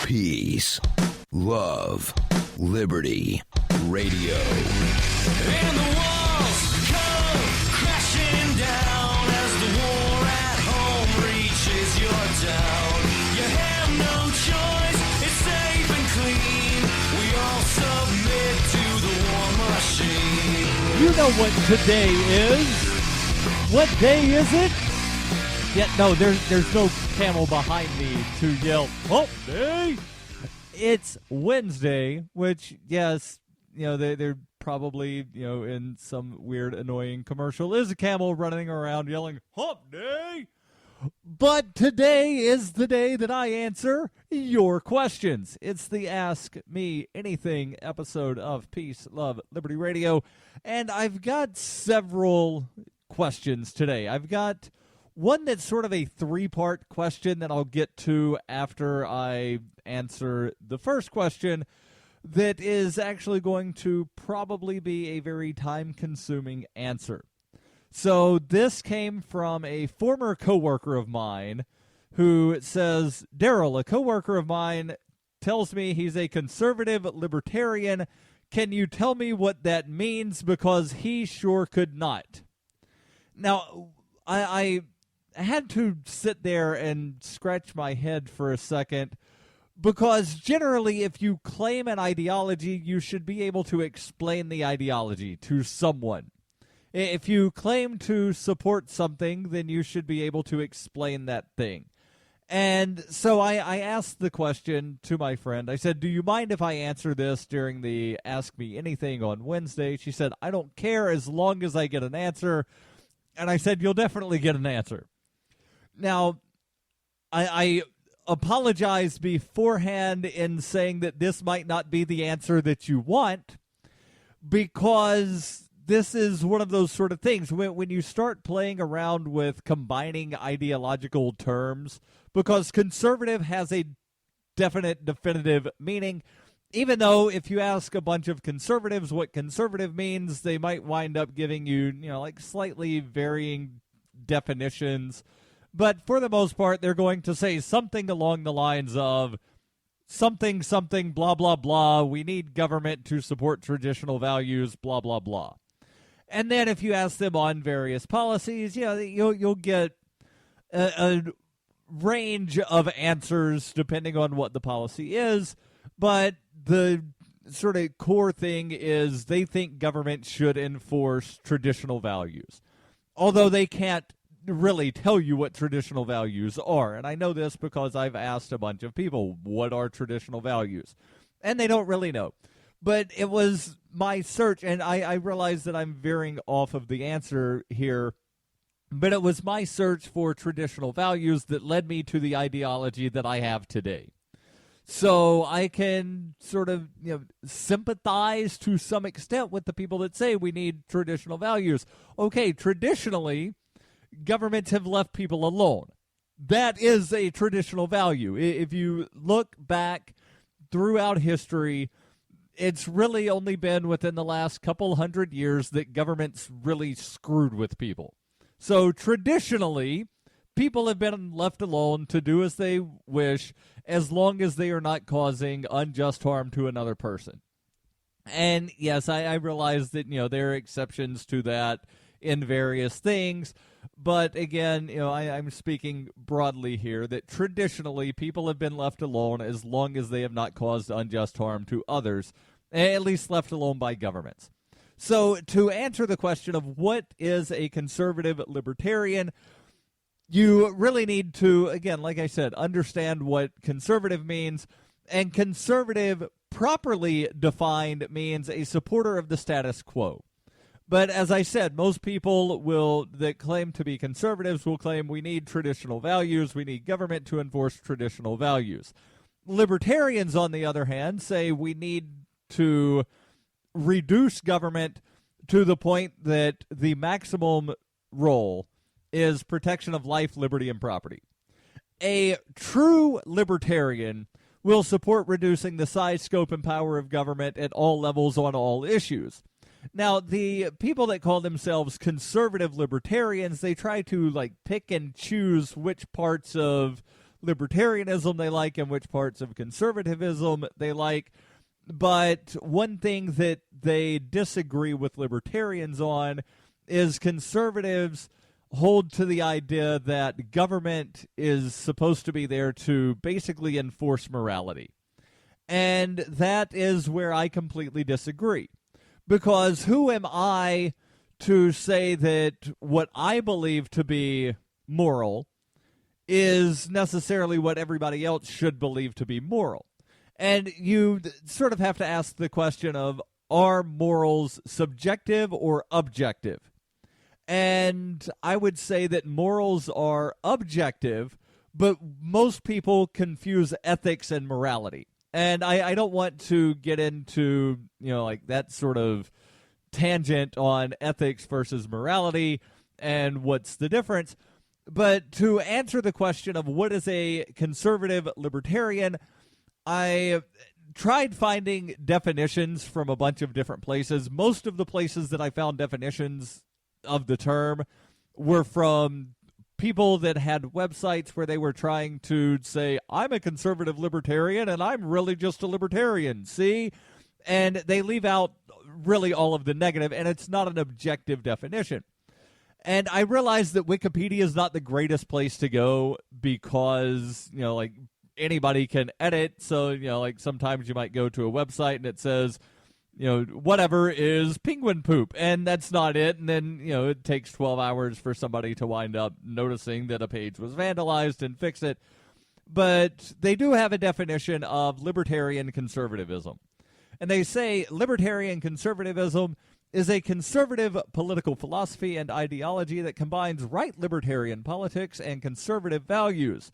Peace, love, liberty, radio. And the walls come crashing down as the war at home reaches your town. You have no choice, it's safe and clean. We all submit to the war machine. You know what today is. What day is it? Yeah, no, there's no camel behind me to yell, "Hump Day!" It's Wednesday, which, yes, they're probably, in some weird, annoying commercial, is a camel running around yelling, "Hump Day!" But today is the day that I answer your questions. It's the Ask Me Anything episode of Peace, Love, Liberty Radio, and I've got several questions today. I've got one that's sort of a three-part question that I'll get to after I answer the first question that is actually going to probably be a very time-consuming answer. So this came from a former coworker of mine who says, "Darryl, a coworker of mine tells me he's a conservative libertarian. Can you tell me what that means? Because he sure could not." Now, I had to sit there and scratch my head for a second, because generally if you claim an ideology, you should be able to explain the ideology to someone. If you claim to support something, then you should be able to explain that thing. And so I asked the question to my friend. I said, "Do you mind if I answer this during the Ask Me Anything on Wednesday?" She said, "I don't care as long as I get an answer." And I said, "You'll definitely get an answer." Now, I apologize beforehand in saying that this might not be the answer that you want, because this is one of those sort of things when you start playing around with combining ideological terms, because conservative has a definitive meaning, even though if you ask a bunch of conservatives what conservative means, they might wind up giving you, like slightly varying definitions. But for the most part, they're going to say something along the lines of something, blah, blah, blah. We need government to support traditional values, blah, blah, blah. And then if you ask them on various policies, you'll get a range of answers depending on what the policy is. But the sort of core thing is they think government should enforce traditional values, although they can't really tell you what traditional values are. And I know this because I've asked a bunch of people, what are traditional values? And they don't really know. But it was my search, and I realize that I'm veering off of the answer here, but it was my search for traditional values that led me to the ideology that I have today. So I can sort of sympathize to some extent with the people that say we need traditional values. Okay, traditionally, governments have left people alone. That is a traditional value. If you look back throughout history, it's really only been within the last couple hundred years that government's really screwed with people. So traditionally, people have been left alone to do as they wish, as long as they are not causing unjust harm to another person. And yes, I realize that there are exceptions to that in various things. But again, I'm speaking broadly here that traditionally people have been left alone as long as they have not caused unjust harm to others, at least left alone by governments. So to answer the question of what is a conservative libertarian, you really need to, again, like I said, understand what conservative means. And conservative, properly defined, means a supporter of the status quo. But as I said, most people that claim to be conservatives will claim we need traditional values, we need government to enforce traditional values. Libertarians, on the other hand, say we need to reduce government to the point that the maximum role is protection of life, liberty, and property. A true libertarian will support reducing the size, scope, and power of government at all levels on all issues. Now, the people that call themselves conservative libertarians, they try to pick and choose which parts of libertarianism they like and which parts of conservatism they like. But one thing that they disagree with libertarians on is conservatives hold to the idea that government is supposed to be there to basically enforce morality. And that is where I completely disagree. Because who am I to say that what I believe to be moral is necessarily what everybody else should believe to be moral? And you sort of have to ask the question of, are morals subjective or objective? And I would say that morals are objective, but most people confuse ethics and morality. And I don't want to get into, like that sort of tangent on ethics versus morality and what's the difference. But to answer the question of what is a conservative libertarian, I tried finding definitions from a bunch of different places. Most of the places that I found definitions of the term were from people that had websites where they were trying to say, I'm a conservative libertarian and I'm really just a libertarian, see? And they leave out really all of the negative, and it's not an objective definition. And I realized that Wikipedia is not the greatest place to go because, anybody can edit. So, like sometimes you might go to a website and it says, whatever is penguin poop, and that's not it. And then, it takes 12 hours for somebody to wind up noticing that a page was vandalized and fix it. But they do have a definition of libertarian conservatism. And they say libertarian conservatism is a conservative political philosophy and ideology that combines right libertarian politics and conservative values.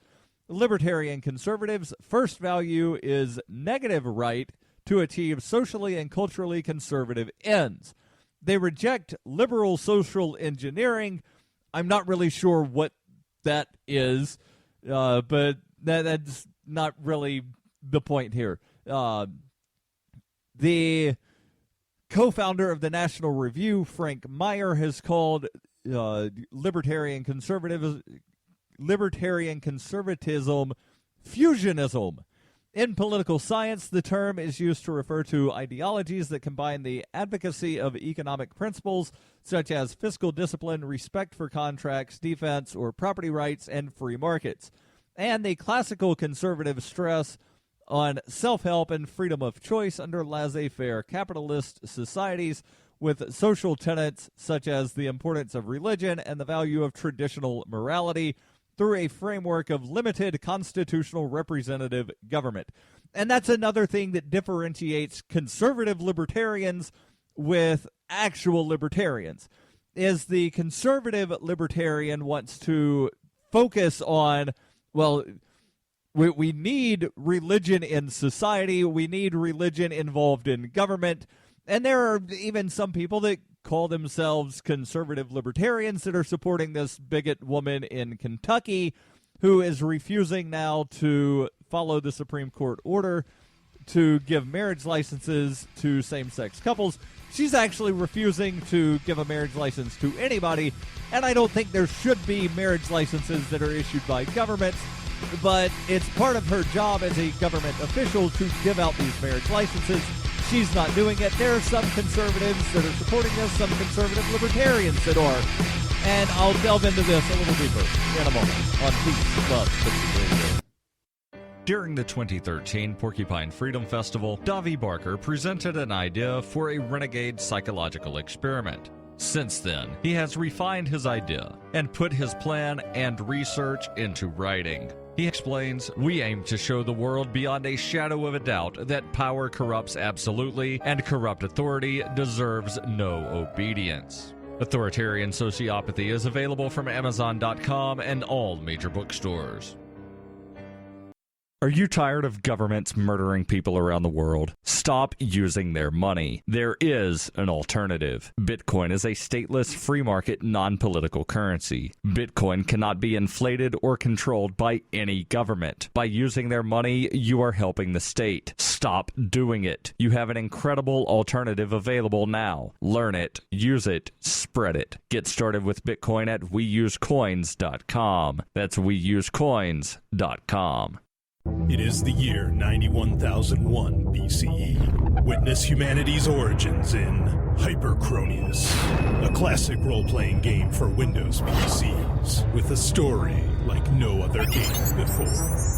Libertarian conservatives' first value is negative right to achieve socially and culturally conservative ends. They reject liberal social engineering. I'm not really sure what that is, but that's not really the point here. The co-founder of the National Review, Frank Meyer, has called libertarian conservatism fusionism. In political science, the term is used to refer to ideologies that combine the advocacy of economic principles such as fiscal discipline, respect for contracts, defense or property rights, and free markets, and the classical conservative stress on self-help and freedom of choice under laissez-faire capitalist societies with social tenets such as the importance of religion and the value of traditional morality through a framework of limited constitutional representative government. And that's another thing that differentiates conservative libertarians with actual libertarians, is the conservative libertarian wants to focus on, well, we need religion in society, we need religion involved in government, and there are even some people that call themselves conservative libertarians that are supporting this bigot woman in Kentucky who is refusing now to follow the Supreme Court order to give marriage licenses to same-sex couples. She's actually refusing to give a marriage license to anybody, and I don't think there should be marriage licenses that are issued by governments, but it's part of her job as a government official to give out these marriage licenses. She's not doing it. There are some conservatives that are supporting this, some conservative libertarians that are. And I'll delve into this a little deeper in a moment on Peace, Love, Liberty Radio. During the 2013 Porcupine Freedom Festival, Davi Barker presented an idea for a renegade psychological experiment. Since then, he has refined his idea and put his plan and research into writing. He explains, "We aim to show the world beyond a shadow of a doubt that power corrupts absolutely and corrupt authority deserves no obedience." Authoritarian Sociopathy is available from Amazon.com and all major bookstores. Are you tired of governments murdering people around the world? Stop using their money. There is an alternative. Bitcoin is a stateless, free market, non-political currency. Bitcoin cannot be inflated or controlled by any government. By using their money, you are helping the state. Stop doing it. You have an incredible alternative available now. Learn it, use it, spread it. Get started with Bitcoin at weusecoins.com. That's weusecoins.com. It is the year 91,001 BCE. Witness humanity's origins in Hyperchronius, a classic role-playing game for Windows PCs, with a story like no other game before.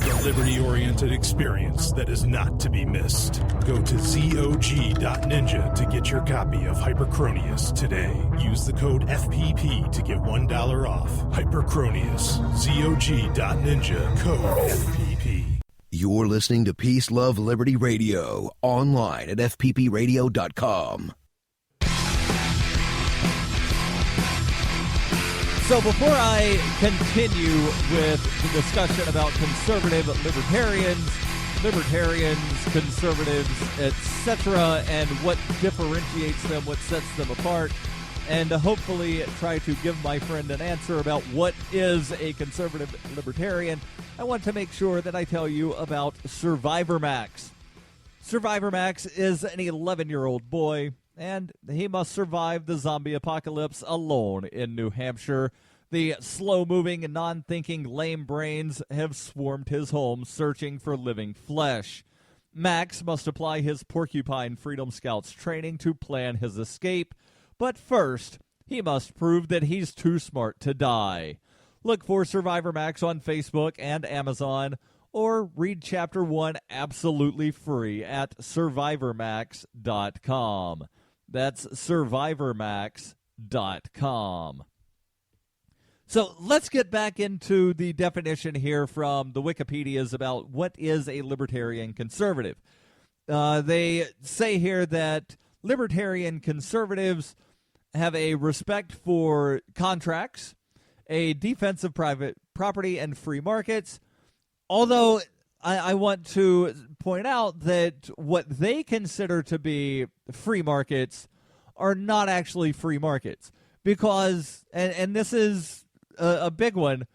A liberty-oriented experience that is not to be missed. Go to zog.ninja to get your copy of Hyperchronius today. Use the code FPP to get $1 off. Hyperchronius, zog.ninja, code FPP. You're listening to Peace, Love, Liberty Radio, online at fppradio.com. So before I continue with the discussion about conservative libertarians, conservatives, etc., and what differentiates them, what sets them apart, and hopefully try to give my friend an answer about what is a conservative libertarian, I want to make sure that I tell you about Survivor Max. Survivor Max is an 11-year-old boy, and he must survive the zombie apocalypse alone in New Hampshire. The slow-moving, non-thinking lame brains have swarmed his home searching for living flesh. Max must apply his Porcupine Freedom Scouts training to plan his escape, but first, he must prove that he's too smart to die. Look for Survivor Max on Facebook and Amazon, or read Chapter 1 absolutely free at survivormax.com. That's survivormax.com. So let's get back into the definition here from the Wikipedias about what is a libertarian conservative. They say here that libertarian conservatives have a respect for contracts, a defense of private property and free markets, although I want to point out that what they consider to be free markets are not actually free markets, because, and this is a big one,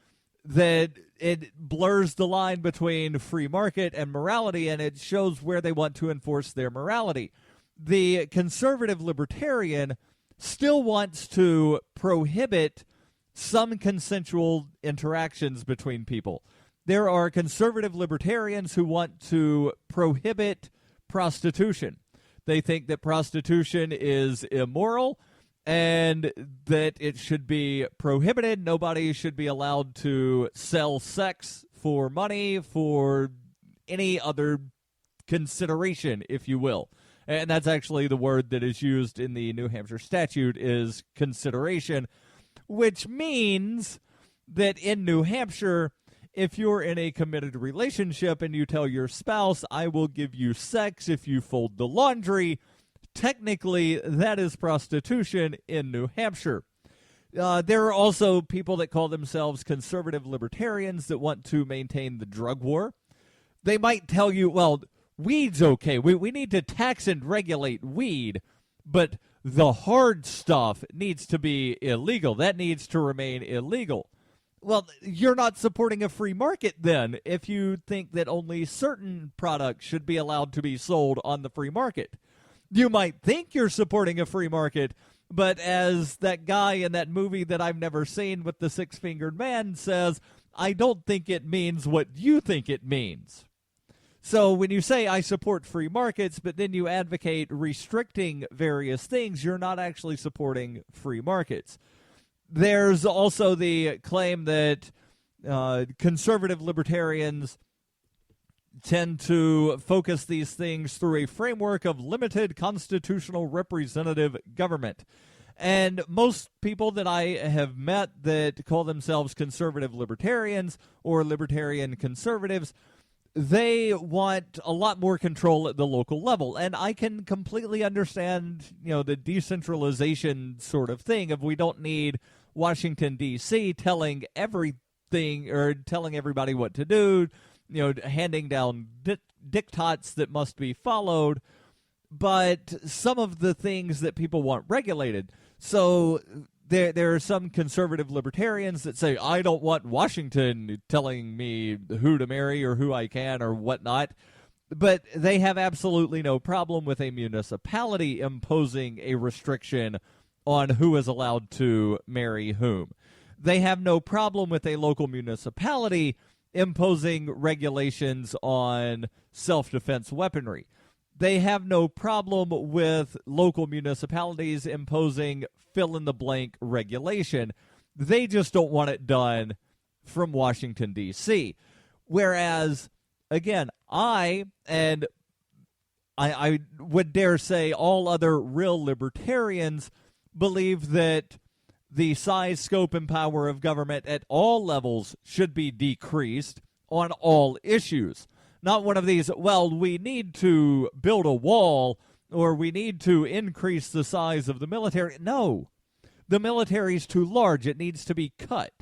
that it blurs the line between free market and morality, and it shows where they want to enforce their morality. The conservative libertarian still wants to prohibit some consensual interactions between people. There are conservative libertarians who want to prohibit prostitution. They think that prostitution is immoral and that it should be prohibited. Nobody should be allowed to sell sex for money, for any other consideration, if you will. And that's actually the word that is used in the New Hampshire statute, is consideration, which means that in New Hampshire, if you're in a committed relationship and you tell your spouse, I will give you sex if you fold the laundry, technically that is prostitution in New Hampshire. There are also people that call themselves conservative libertarians that want to maintain the drug war. They might tell you, well, weed's okay. We need to tax and regulate weed, but the hard stuff needs to be illegal. That needs to remain illegal. Well, you're not supporting a free market then if you think that only certain products should be allowed to be sold on the free market. You might think you're supporting a free market, but as that guy in that movie that I've never seen with the six-fingered man says, I don't think it means what you think it means. So when you say I support free markets, but then you advocate restricting various things, you're not actually supporting free markets. There's also the claim that conservative libertarians tend to focus these things through a framework of limited constitutional representative government. And most people that I have met that call themselves conservative libertarians or libertarian conservatives, they want a lot more control at the local level. And I can completely understand, the decentralization sort of thing of we don't need Washington, D.C. telling everything or telling everybody what to do. handing down diktats that must be followed, but some of the things that people want regulated. So there are some conservative libertarians that say, I don't want Washington telling me who to marry or who I can or whatnot. But they have absolutely no problem with a municipality imposing a restriction on who is allowed to marry whom. They have no problem with a local municipality imposing regulations on self-defense weaponry. They have no problem with local municipalities imposing fill-in-the-blank regulation. They just don't want it done from Washington, D.C. Whereas, again, I would dare say all other real libertarians believe that the size, scope, and power of government at all levels should be decreased on all issues. Not one of these, well, we need to build a wall or we need to increase the size of the military. No, the military is too large. It needs to be cut.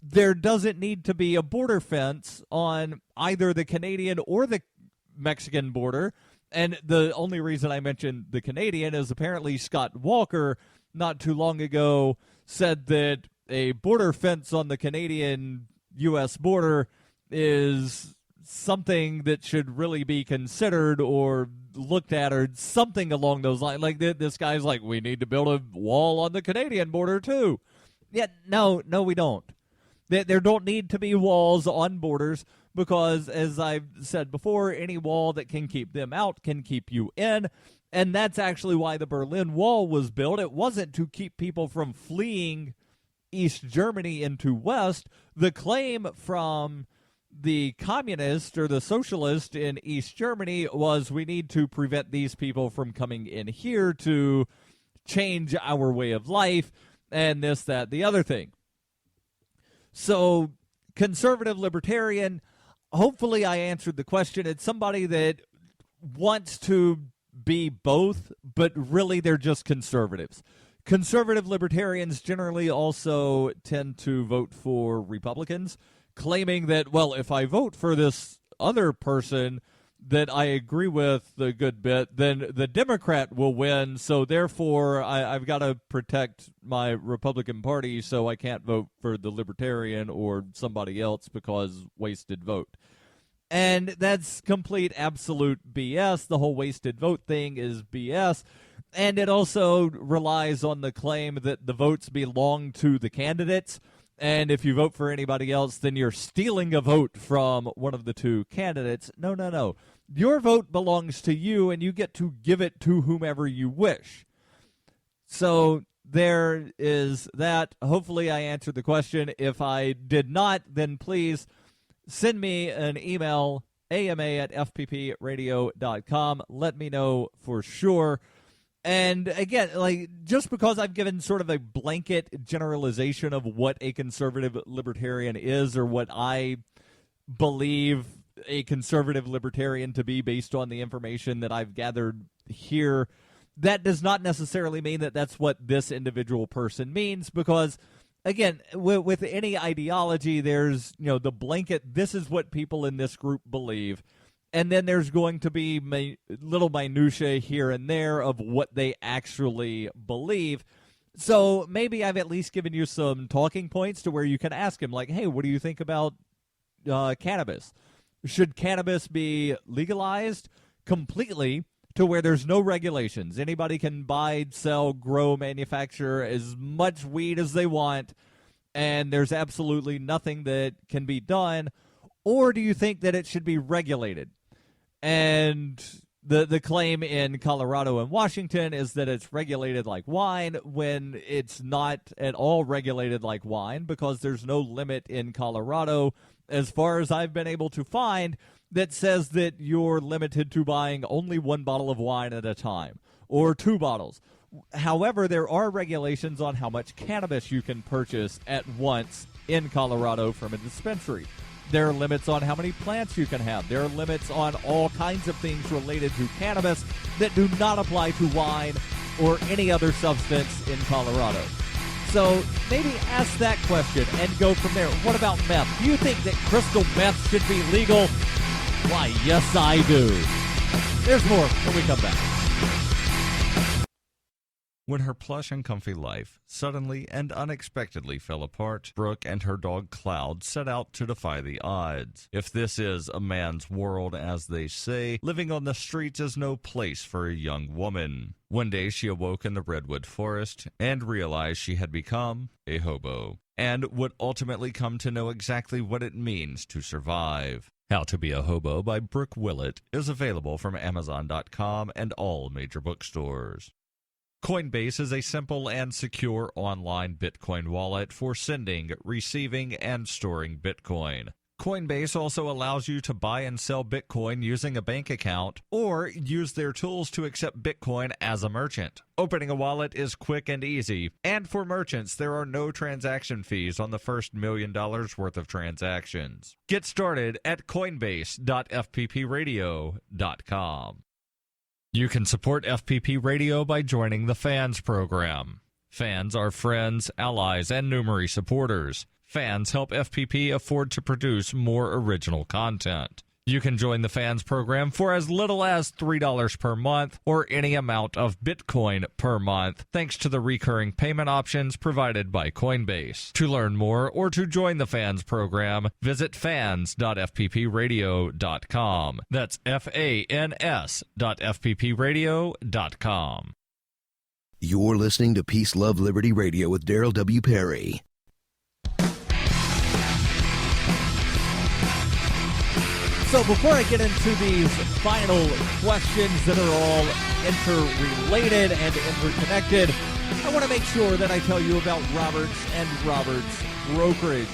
There doesn't need to be a border fence on either the Canadian or the Mexican border. And the only reason I mentioned the Canadian is apparently Scott Walker not too long ago said that a border fence on the Canadian-U.S. border is something that should really be considered or looked at or something along those lines. Like this guy's like, we need to build a wall on the Canadian border too. Yeah, no, we don't. There don't need to be walls on borders because, as I've said before, any wall that can keep them out can keep you in. And that's actually why the Berlin Wall was built. It wasn't to keep people from fleeing East Germany into West. The claim from the communist or the socialist in East Germany was we need to prevent these people from coming in here to change our way of life and this, that, the other thing. So, conservative libertarian, hopefully I answered the question. It's somebody that wants to be both, but really they're just conservatives. Conservative libertarians generally also tend to vote for Republicans, claiming that, well, if I vote for this other person that I agree with a good bit, then the Democrat will win, so therefore I've got to protect my Republican Party, so I can't vote for the Libertarian or somebody else because wasted vote. And that's complete absolute BS. The whole wasted vote thing is BS. And it also relies on the claim that the votes belong to the candidates. And if you vote for anybody else, then you're stealing a vote from one of the two candidates. No. Your vote belongs to you, and you get to give it to whomever you wish. So there is that. Hopefully I answered the question. If I did not, then please send me an email, ama@fppradio.com. Let me know for sure. And again, just because I've given sort of a blanket generalization of what a conservative libertarian is or what I believe a conservative libertarian to be based on the information that I've gathered here, that does not necessarily mean that that's what this individual person means because, again, with any ideology, there's, the blanket, this is what people in this group believe. And then there's going to be little minutia here and there of what they actually believe. So maybe I've at least given you some talking points to where you can ask him, like, hey, what do you think about cannabis? Should cannabis be legalized completely to where there's no regulations? Anybody can buy, sell, grow, manufacture as much weed as they want, and there's absolutely nothing that can be done? Or do you think that it should be regulated? And the claim in Colorado and Washington is that it's regulated like wine when it's not at all regulated like wine because there's no limit in Colorado, as far as I've been able to find, that says that you're limited to buying only one bottle of wine at a time or 2 bottles. However, there are regulations on how much cannabis you can purchase at once in Colorado from a dispensary. There are limits on how many plants you can have. There are limits on all kinds of things related to cannabis that do not apply to wine or any other substance in Colorado. So maybe ask that question and go from there. What about meth? Do you think that crystal meth should be legal? Why, yes, I do. There's more when we come back. When her plush and comfy life suddenly and unexpectedly fell apart, Brooke and her dog Cloud set out to defy the odds. If this is a man's world, as they say, living on the streets is no place for a young woman. One day she awoke in the redwood forest and realized she had become a hobo, and would ultimately come to know exactly what it means to survive. How to Be a Hobo by Brooke Willett is available from Amazon.com and all major bookstores. Coinbase is a simple and secure online Bitcoin wallet for sending, receiving, and storing Bitcoin. Coinbase also allows you to buy and sell Bitcoin using a bank account or use their tools to accept Bitcoin as a merchant. Opening a wallet is quick and easy, and for merchants, there are no transaction fees on the first $1 million worth of transactions. Get started at coinbase.fppradio.com. You can support FPP Radio by joining the Fans program. Fans are friends, allies, and numerary supporters. Fans help FPP afford to produce more original content. You can join the Fans program for as little as $3 per month or any amount of Bitcoin per month, thanks to the recurring payment options provided by Coinbase. To learn more or to join the Fans program, visit fans.fppradio.com. That's FANS.fppradio.com. You're listening to Peace, Love, Liberty Radio with Darryl W. Perry. So before I get into these final questions that are all interrelated and interconnected, I want to make sure that I tell you about Roberts and Roberts Brokerage.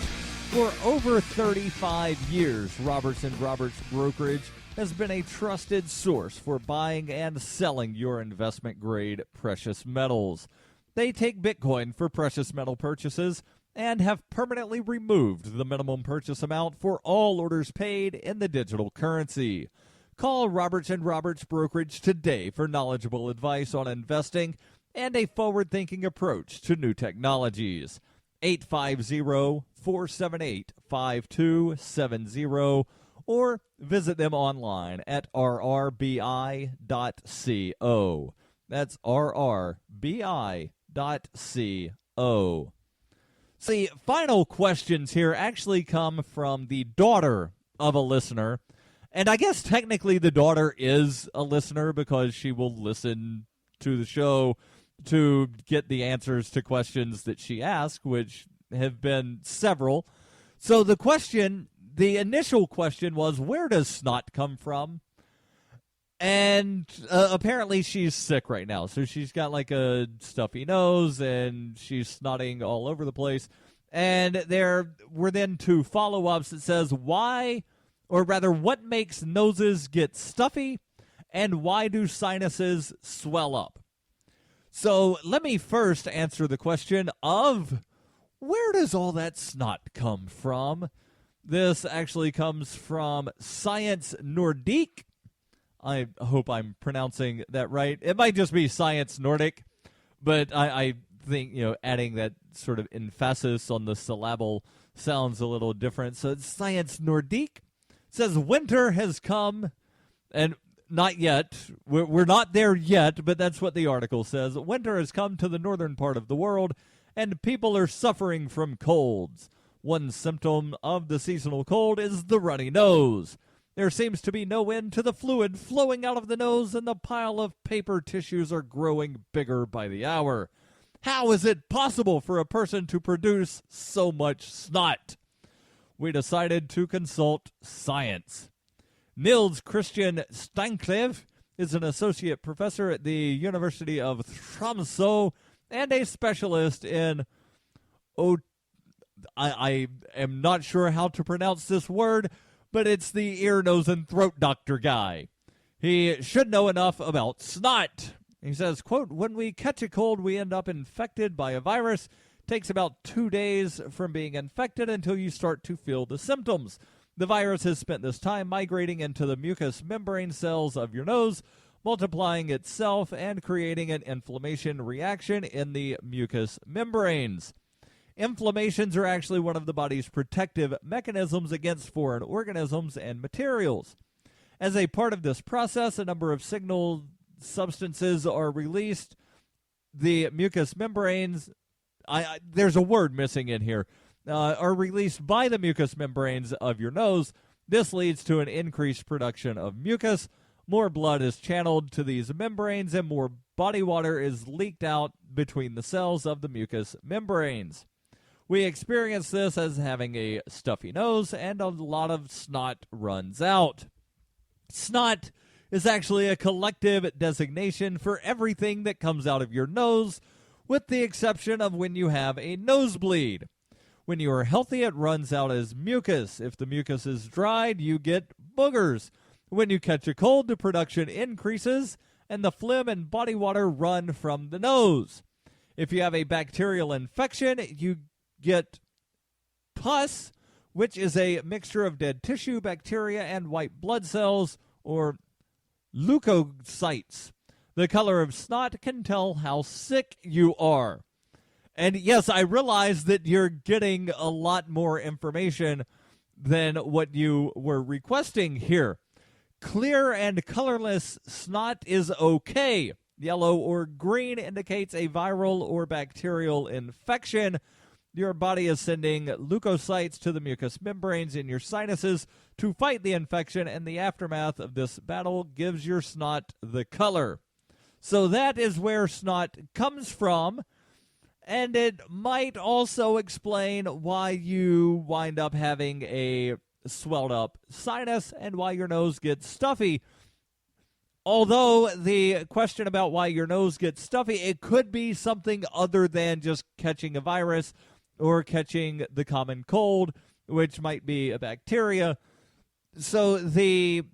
For over 35 years, Roberts and Roberts Brokerage has been a trusted source for buying and selling your investment-grade precious metals. They take Bitcoin for precious metal purchases and have permanently removed the minimum purchase amount for all orders paid in the digital currency. Call Roberts & Roberts Brokerage today for knowledgeable advice on investing and a forward-thinking approach to new technologies. 850-478-5270 or visit them online at rrbi.co. That's rrbi.co. The final questions here actually come from the daughter of a listener. And I guess technically the daughter is a listener because she will listen to the show to get the answers to questions that she asked, which have been several. So the initial question was, where does snot come from? And apparently she's sick right now. So she's got like a stuffy nose and she's snotting all over the place. And there were then two follow-ups that says what makes noses get stuffy and why do sinuses swell up? So let me first answer the question of where does all that snot come from? This actually comes from Science Nordique. I hope I'm pronouncing that right. It might just be Science Nordic, but I think, adding that sort of emphasis on the syllable sounds a little different. So it's Science Nordique. It says winter has come, and not yet. We're not there yet, but that's what the article says. Winter has come to the northern part of the world, and people are suffering from colds. One symptom of the seasonal cold is the runny nose. There seems to be no end to the fluid flowing out of the nose, and the pile of paper tissues are growing bigger by the hour. How is it possible for a person to produce so much snot? We decided to consult science. Niels Christian Steinklev is an associate professor at the University of Tromsø and a specialist in I am not sure how to pronounce this word, but it's the ear, nose, and throat doctor guy. He should know enough about snot. He says, quote, when we catch a cold, we end up infected by a virus. It takes about 2 days from being infected until you start to feel the symptoms. The virus has spent this time migrating into the mucous membrane cells of your nose. multiplying itself and creating an inflammation reaction in the mucous membranes. Inflammations are actually one of the body's protective mechanisms against foreign organisms and materials. As a part of this process, a number of signal substances are released. The mucous membranes, there's a word missing in here, are released by the mucous membranes of your nose. This leads to an increased production of mucus. More blood is channeled to these membranes, and more body water is leaked out between the cells of the mucous membranes. We experience this as having a stuffy nose, and a lot of snot runs out. Snot is actually a collective designation for everything that comes out of your nose, with the exception of when you have a nosebleed. When you are healthy, it runs out as mucus. If the mucus is dried, you get boogers. When you catch a cold, the production increases, and the phlegm and body water run from the nose. If you have a bacterial infection, you get pus, which is a mixture of dead tissue, bacteria, and white blood cells, or leukocytes. The color of snot can tell how sick you are. And yes, I realize that you're getting a lot more information than what you were requesting here. Clear and colorless snot is okay. Yellow or green indicates a viral or bacterial infection. Your body is sending leukocytes to the mucous membranes in your sinuses to fight the infection, and the aftermath of this battle gives your snot the color. So that is where snot comes from, and it might also explain why you wind up having a swelled up sinus and why your nose gets stuffy. Although the question about why your nose gets stuffy, it could be something other than just catching a virus or catching the common cold, which might be a bacteria. So the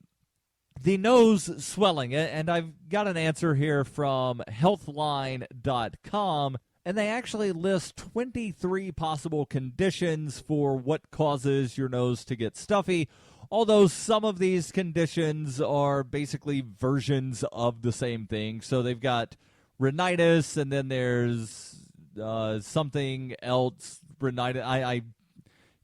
nose swelling, and I've got an answer here from healthline.com, and they actually list 23 possible conditions for what causes your nose to get stuffy, although some of these conditions are basically versions of the same thing. So they've got rhinitis, and then there's something else, rhinitis. I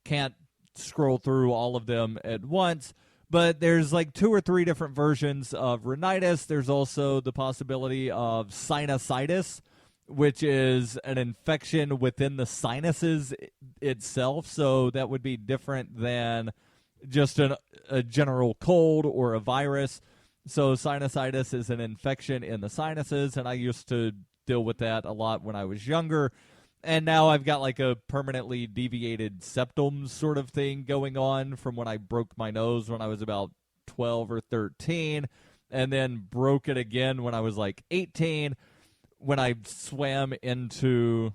can't scroll through all of them at once, but there's like 2 or 3 different versions of rhinitis. There's also the possibility of sinusitis, which is an infection within the sinuses itself. So that would be different than just a general cold or a virus. So sinusitis is an infection in the sinuses, and I used to deal with that a lot when I was younger. And now I've got like a permanently deviated septum sort of thing going on from when I broke my nose when I was about 12 or 13, and then broke it again when I was like 18 when I swam into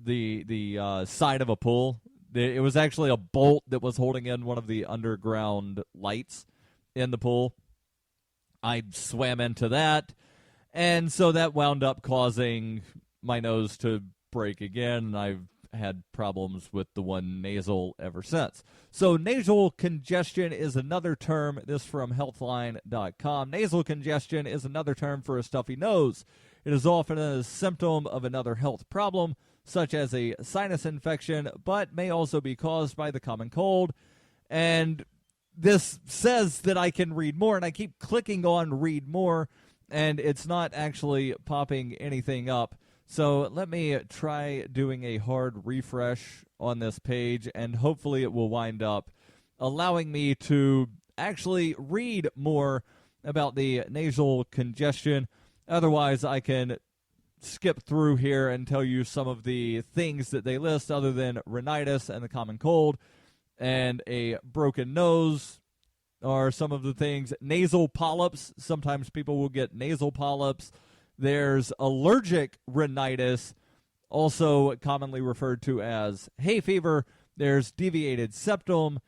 the side of a pool. It was actually a bolt that was holding in one of the underground lights in the pool. I swam into that, and so that wound up causing my nose to break again, and I've had problems with the one nasal ever since. So nasal congestion is another term. This from healthline.com. Nasal congestion is another term for a stuffy nose. It is often a symptom of another health problem, such as a sinus infection, but may also be caused by the common cold. And this says that I can read more, and I keep clicking on read more, and it's not actually popping anything up. So let me try doing a hard refresh on this page, and hopefully it will wind up allowing me to actually read more about the nasal congestion. Otherwise, I can skip through here and tell you some of the things that they list other than rhinitis and the common cold and a broken nose are some of the things. Nasal polyps. Sometimes people will get nasal polyps. There's allergic rhinitis, also commonly referred to as hay fever. There's deviated septum,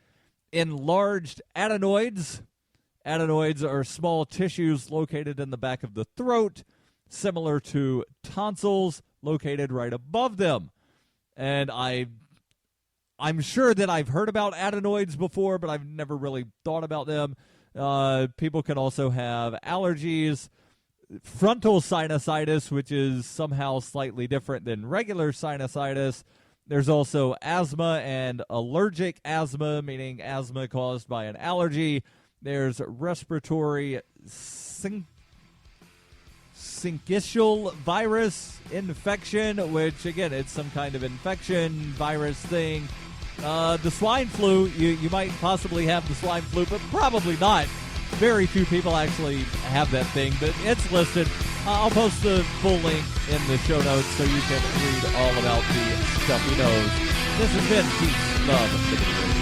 enlarged adenoids. Adenoids are small tissues located in the back of the throat, similar to tonsils located right above them. And I'm sure that I've heard about adenoids before, but I've never really thought about them. People can also have allergies, frontal sinusitis, which is somehow slightly different than regular sinusitis. There's also asthma and allergic asthma, meaning asthma caused by an allergy. There's respiratory syncytial virus infection, which, again, it's some kind of infection virus thing. The swine flu, you might possibly have the swine flu, but probably not. Very few people actually have that thing, but it's listed. I'll post the full link in the show notes so you can read all about the stuff he knows. This has been Peace, Love, Liberty Radio.